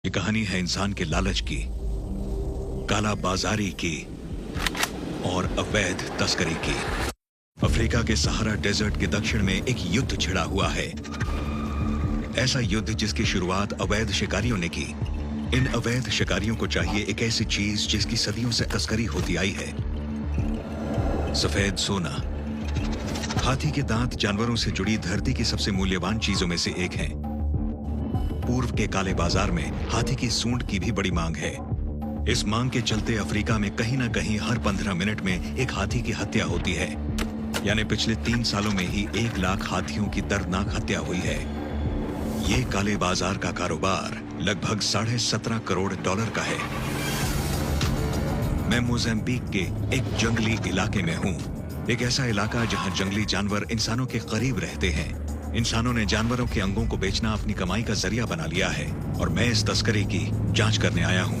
ये कहानी है इंसान के लालच की, काला बाजारी की और अवैध तस्करी की। अफ्रीका के सहारा डेजर्ट के दक्षिण में एक युद्ध छिड़ा हुआ है। ऐसा युद्ध जिसकी शुरुआत अवैध शिकारियों ने की। इन अवैध शिकारियों को चाहिए एक ऐसी चीज जिसकी सदियों से तस्करी होती आई है, सफेद सोना। हाथी के दांत जानवरों से जुड़ी धरती की सबसे मूल्यवान चीजों में से एक हैं। पूर्व के काले बाजार में हाथी की सूंड की भी बड़ी मांग है। इस मांग के चलते अफ्रीका में कहीं ना कहीं हर 15 मिनट में एक हाथी की हत्या होती है। यानी पिछले 3 सालों में ही 1 लाख हाथियों की दर्दनाक हत्या हुई है। ये काले बाजार का कारोबार लगभग $17.5 करोड़ का है। मैं मोज़ाम्बिक के एक जंगली इलाके में हूँ। एक ऐसा इलाका जहाँ जंगली जानवर इंसानों के करीब रहते हैं। इंसानों ने जानवरों के अंगों को बेचना अपनी कमाई का जरिया बना लिया है और मैं इस तस्करी की जांच करने आया हूँ।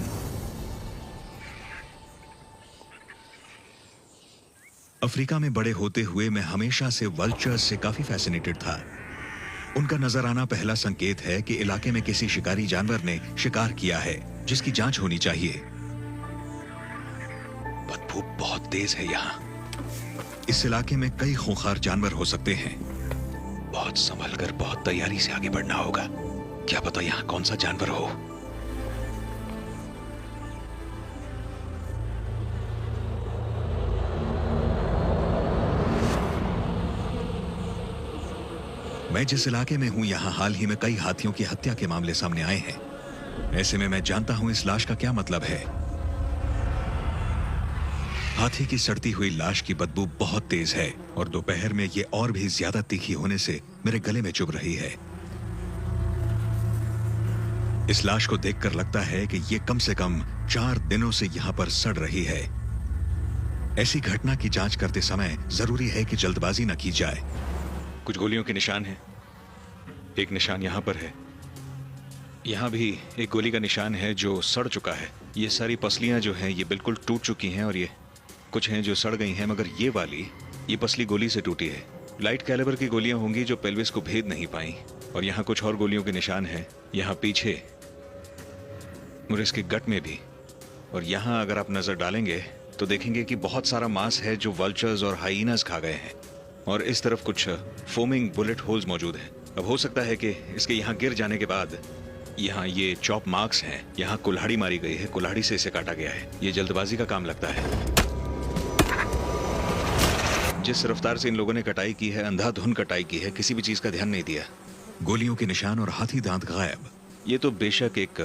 अफ्रीका में बड़े होते हुए मैं हमेशा से वल्चर्स से काफी फैसिनेटेड था। उनका नजर आना पहला संकेत है कि इलाके में किसी शिकारी जानवर ने शिकार किया है जिसकी जांच होनी चाहिए। बदबू बहुत तेज है यहाँ। इस इलाके में कई खूंखार जानवर हो सकते हैं। बहुत संभल कर, बहुत तैयारी से आगे बढ़ना होगा। क्या पता यहाँ कौन सा जानवर हो। मैं जिस इलाके में हूं, यहां हाल ही में कई हाथियों की हत्या के मामले सामने आए हैं। ऐसे में मैं जानता हूं इस लाश का क्या मतलब है। हाथी की सड़ती हुई लाश की बदबू बहुत तेज है और दोपहर में ये और भी ज्यादा तीखी होने से मेरे गले में चुभ रही है। इस लाश को देखकर लगता है कि ये कम से कम 4 दिनों से यहां पर सड़ रही है। ऐसी घटना की जांच करते समय जरूरी है कि जल्दबाजी न की जाए। कुछ गोलियों के निशान हैं। एक निशान यहां पर है। यहां भी एक गोली का निशान है जो सड़ चुका है। ये सारी पसलियां जो हैं ये बिल्कुल टूट चुकी हैं और ये कुछ हैं जो सड़ गई हैं, मगर ये पसली गोली से टूटी है। लाइट कैलिबर की गोलियां होंगी जो पेल्विस को भेद नहीं पाई। और यहाँ कुछ और गोलियों के निशान हैं, यहाँ पीछे और इसके गट में भी। और यहाँ अगर आप नजर डालेंगे तो देखेंगे कि बहुत सारा मांस है जो वल्चर्स और हाइनास खा गए हैं। और इस तरफ कुछ फोमिंग बुलेट होल्स मौजूद हैं। अब हो सकता है कि इसके यहाँ गिर जाने के बाद यहाँ ये चॉप मार्क्स हैं। यहाँ कुल्हाड़ी मारी गई है, कुल्हाड़ी से इसे काटा गया है। ये जल्दबाजी का काम लगता है। जिस रफ्तार से इन लोगों ने कटाई की है, अंधाधुन कटाई की है, किसी भी चीज का ध्यान नहीं दिया। गोलियों के निशान और हाथी दांत गायब। ये तो बेशक एक